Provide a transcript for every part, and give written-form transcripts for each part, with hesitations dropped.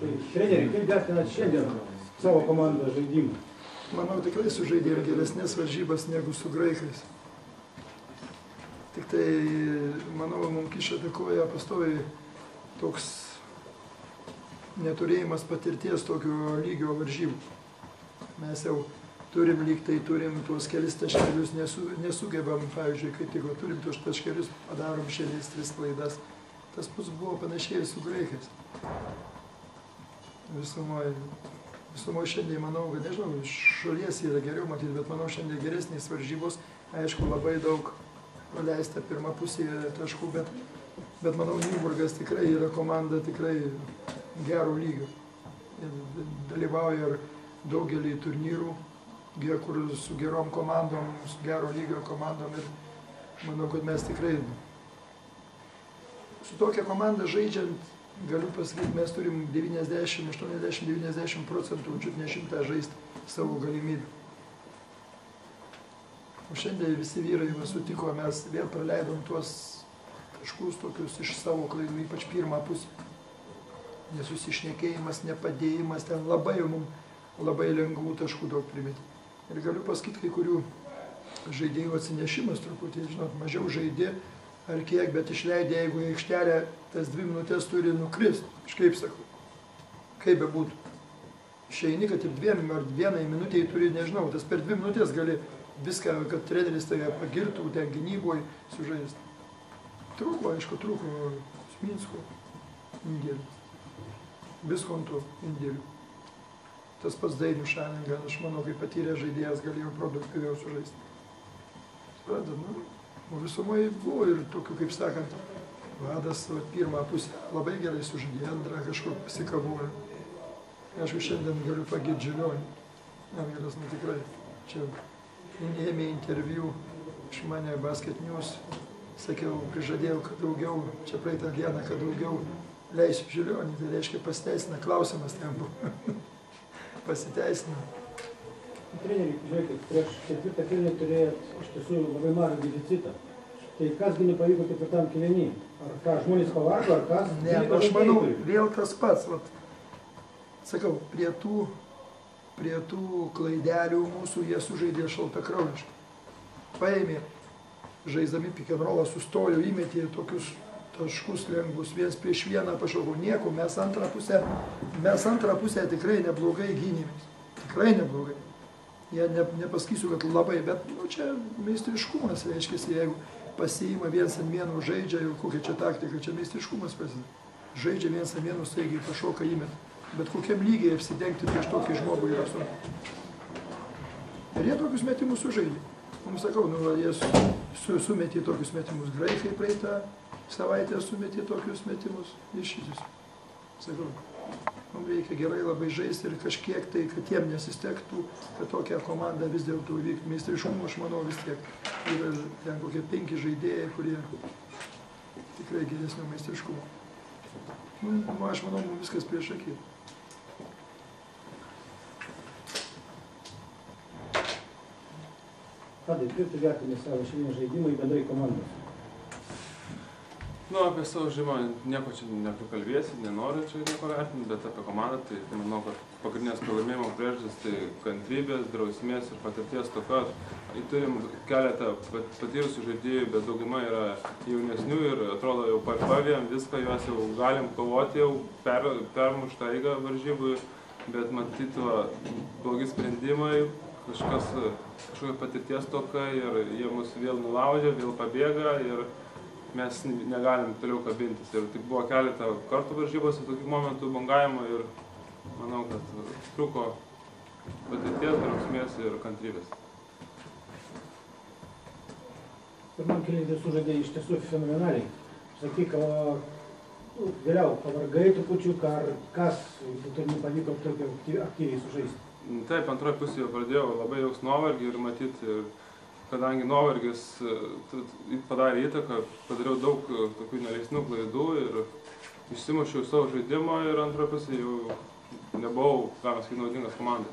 Tai treneri, kaip vertinat šiandien savo komandos žaidimą? Manau, tikrai sužaidėm geresnės varžybas negu su graikais. Tik tai, manau, mums kiša koją pastoviai toks neturėjimas patirties tokio lygio varžybų. Mes jau turim lyg tai, turim tuos kelis taškelius, nesugebam, pavyzdžiui, kai tik turim tuos taškelius, padarom šiandien 3 klaidas. Tas pats buvo panašiai su graikais. Visumoje šiandien, manau, kad nežinau, iš šalies yra geriau matyti, bet manau, šiandien geresnės varžybos, aišku, labai daug praleista pirmą pusėje taškų, bet manau, Niuburgas tikrai yra komanda tikrai gero lygio. Dalyvauja ir daugelį turnyrų, kur su gerom komandom, su gero lygio komandom ir manau, kad mes tikrai su tokia komanda žaidžiant, galiu pasakyti, mes turim 90, 80, 90 procentų, čiut ne 100 žaisti savo galimybę. O šiandien visi vyrai sutiko, mes vėl praleidom tuos taškus tokius iš savo klaidų, ypač pirmą pusę. Nesusišnekėjimas, nepadėjimas, ten labai lengvų taškų daug primeti. Ir galiu pasakyti, kai kurių žaidėjų atsinešimas truputį, žinot, mažiau žaidė ar kiek, bet išleidė, jeigu į aikštelę tas 2 minutės turi nukrist, aš kaip sakau, kaip bebūtų. Išeini, kad ir 2 ar 1 minutėje turi, nežinau, tas per 2 minutės gali viską, kad treneris tave pagirtų, ten gynyboje sužaisti. Trūko, aišku, trūko Minsko indėlių, Viskonto indėlių. Tas pats Dainius Šalingas, aš manau, kaip patyrė žaidėjas, galėjo produktyviau sužaisti. Suprantat, o visumoje buvo ir tokių, kaip sakant, vadas pirmą pusę labai gerai sužaidė, antrą kažkur pasikavojo. Aišku, šiandien galiu pagirti Žilionį. Angelas, tikrai, čia ėmė interviu iš mane Basket News, sakiau, prižadėjau, kad daugiau, čia praeitą dieną, kad daugiau leisiu Žilionį, tai reiškia pasiteisina, klausimas ten buvo. Pasiteisina. Treneri, žiūrėkit, prieš 4. kėlinį turėjot iš tiesų labai mažą deficitą. Tai kasgi nepavyko 4. kėlinį? Ar ką, žmonės pavargo, ar kas? Ne, aš manau, vėl tas pats. Sakau, prie tų klaidelių mūsų jie sužaidė šaltakraujiškai. Paėmė, žaisdami pick and rollą, sustojo, įmetė tokius taškus lengvus, 1 prieš 1 pašaukau. Nieko, mes antrą pusę tikrai neblogai gynėmės. Tikrai neblogai. Jie nepasakysiu, kad labai, bet čia meistriškumas, reiškia, jeigu pasiima 1 ant 1 žaidžia, jau kokia čia taktika, čia meistriškumas prasideda. Žaidžia 1 ant 1 staigiai pašoka įmet. Bet kokiam lygiai apsidengti prieš tokį žmogų yra sunku. Ir jie tokius metimus sužaidė. Mums sakau, jie sumetė tokius metimus. Graikai praeitą savaitę sumetė tokius metimus iššytis. Sakau, mums reikia gerai labai žaisti ir kažkiek tai, kad jiem nesistektų, kad tokia komanda vis dėlto vyktų. Meistriškumo, aš manau, vis tiek yra ten kokie 5 žaidėjai, kurie tikrai geresnio meistriškumo. Aš manau, mums viskas prieš akį. Tadai, kaip tu vertini savo šiandien žaidimą į bendrai komandos? Apie savo žaidimą nieko čia neprikalbėsi, nenoriu čia nieko vertinti, bet apie komandą, tai manau, kad pagrindinės pralaimėjimo priežastys tai kantrybės, drausmės ir patirties stoka. Turim keletą patyrusių žaidėjų, bet dauguma yra jaunesnių ir atrodo jau pavėjom viską, juos jau galim kovoti, jau permuštą eigą varžybų, bet matytų blogi sprendimai, kažkokia patirties stoka ir jie mus vėl nulaužia, vėl pabėga ir mes negalim toliau kabintis. Ir tik buvo keletą kartų varžybose tokių momentų bangavimo ir manau, kad trūko patirties, drausmės ir kantrybės. Pirmam kėlinį sužaidė iš tiesų fenomenaliai. Sakyk, vėliau pavargai trupučiuką, ar kas tai nepavyko tokio aktyviai sužaisti? Taip, antroje pusėje pradėjau labai jaus nuovargį ir matyti, kadangi nuovargis padarė įtaką, padariau daug tokių neleistinų klaidų ir išsimušiau savo žaidimą ir antroje pusėje jau nebuvau, galima sakyti, naudingas komandai.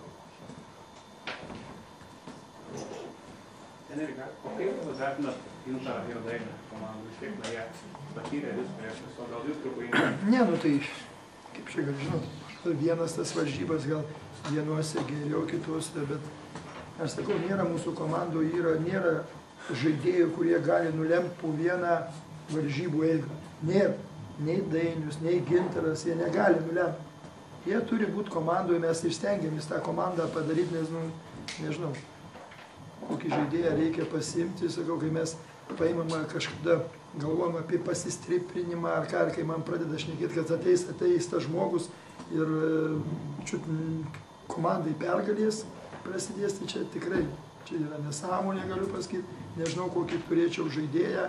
Treneri, o kaip vertinat Gintarą ir Dainį komandų? Vis tiek jie patyrė viską, gal jūs truputį? Ne, tai kaip čia gali žinot. vienas tas varžybas, gal vienuose geriau, kituose, bet aš sakau, nėra mūsų komandoje, nėra žaidėjų, kurie gali nulemti po vieną varžybų eigą. Nėra. Nei Dainius, nei Gintaras, jie negali nulemti. Jie turi būti komandoje, mes ir stengiamės tą komandą padaryti, nes, nežinau, kokį žaidėją reikia pasimti, sakau, kai mes paimame kažkada, galvojam apie pasistiprinimą ar ką, kai man pradeda šnekėti, kad ateis tas žmogus ir komandai pergalės prasidės, tai čia tikrai, čia yra nesąmonė, galiu pasakyti, nežinau, kokį turėčiau žaidėją,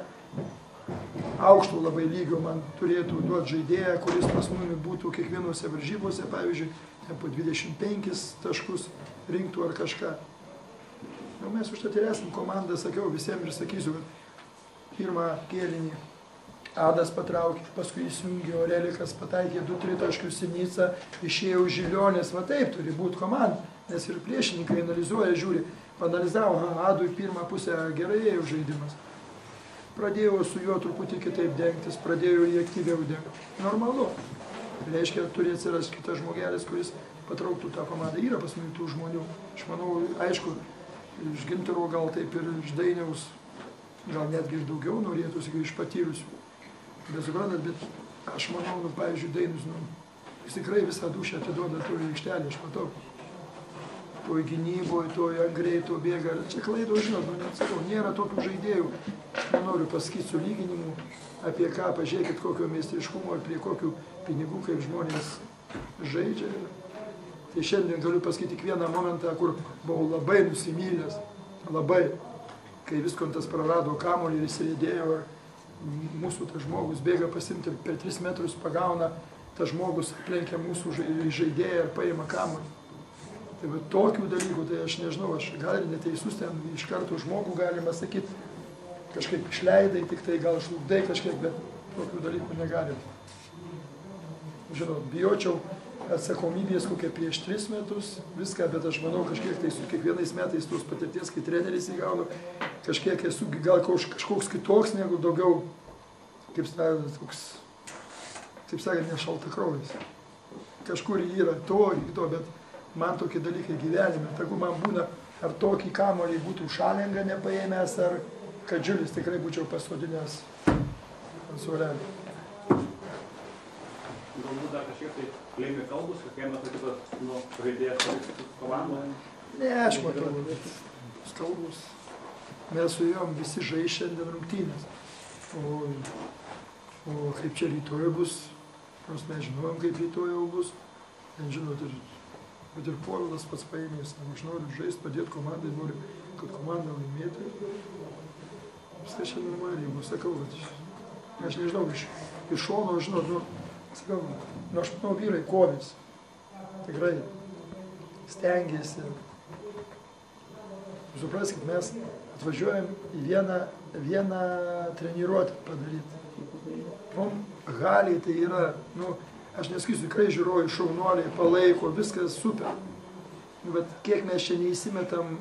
aukšto labai lygio man turėtų duoti žaidėją, kuris pas mumi būtų kiekvienose varžybose, pavyzdžiui, po 25 taškus rinktų ar kažką. Nu, mes užtat ir esam komanda, sakiau visiems ir sakysiu, kad pirmą kėlinį Adas patraukė, paskui įsijungė Orelikas, pataikė 2-3 taškius Sinica, išėjo Žilionės, va taip turi būti komanda, nes ir priešininkai analizuoja, žiūri, panalizavo, Adui pirmą pusę gerai ėjo žaidimas. Pradėjau su juo truputį kitaip dengtis, pradėjau jį aktyviau dengti. Normalu. Tai reiškia, turi atsirasti kitas žmogelis, kuris patrauktų tą komandą. Yra pas mane tų žmonių. Aš manau, aišku, iš Gintaro gal taip ir iš Dainiaus, gal netgi ir daugiau norėtųsi, iš patyrusių. Bet suprantat, bet aš manau, pavyzdžiui, Dainius, jis tikrai visą dušę atiduoda toj aikštelį, aš matau. Toj gynyboje, toj greito bėga. Čia klaido, žinot, sakau, nėra tokių žaidėjų. Aš nenoriu pasakyti sulyginimų, apie ką, pažiūrėkit, kokio meistriškumo ir prie kokių pinigų, kaip žmonės žaidžia. Tai šiandien galiu pasakyti tik vieną momentą, kur buvau labai nusimylęs, labai, kai Viskontas prarado kamuolį ir įsirėdėjo, mūsų tas žmogus bėga pasimti, per 3 metrus pagauna, tas žmogus aplenkia mūsų žaidėją ir paima kamuolį. Tai va, tokių dalykų, tai aš nežinau, aš gal ir neteisus, ten iš karto žmogų galima sakyti, kažkaip išleidai, tik tai gal žlugdai kažkiek, bet tokių dalykų negalim. Žinot, bijočiau atsakomybės kokie prieš 3 metus, viską, bet aš manau, kažkiek tai su kiekvienais metais tos patirties, kai treneris įgaunu, kažkiek esu gal kažkoks kitoks negu daugiau, kaip sakant, ne šaltakraujas. Kažkur yra to ir to, bet man tokie dalykai gyvenime, tegu man būna, ar tokį kamuolį būtų Šalengą nepaėmęs, ar Kadžiulis tikrai būčiau pasodinęs ant suolelį. Galbūt dar kažkiek tai lėmė kalbus, kokie metu kitas žaidėjas komandoje? Ne, aš matau, bet kalbus. Mes su jom visi žais šiandien rungtynės. O kaip čia rytoj bus, nors mes žinojom, kaip rytoj bus, ten žinot, bet ir Povilas pats paėmės, aš noriu žaisti, padėti komandai, noriu, kad komanda laimėtų. Viskas čia normaliai, jeigu sakau, kad aš nežinau, iš šono, žinot, sakau, aš manau, vyrai kovės, tikrai stengiasi. Supraskit, mes atvažiuojam į vieną treniruotę padaryti. Haliai tai yra, aš nesakysiu, tikrai žiūroju, šaunuoliai, palaiko, viskas super. Bet kiek mes čia neįsimetam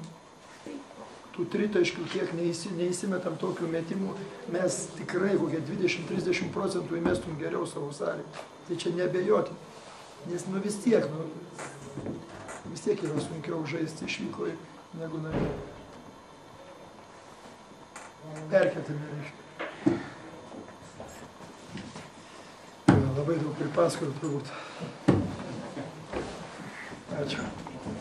tų tritaškių, kiek neįsimetam tokių metimų, mes tikrai kokie 20-30% įmestum geriau savo salį. Tai čia nebejoti. Nes vis tiek yra sunkiau žaisti išvykoje negu namie. Perkelti nereiškia. Labai daug pripasakojau turbūt. Ačiū.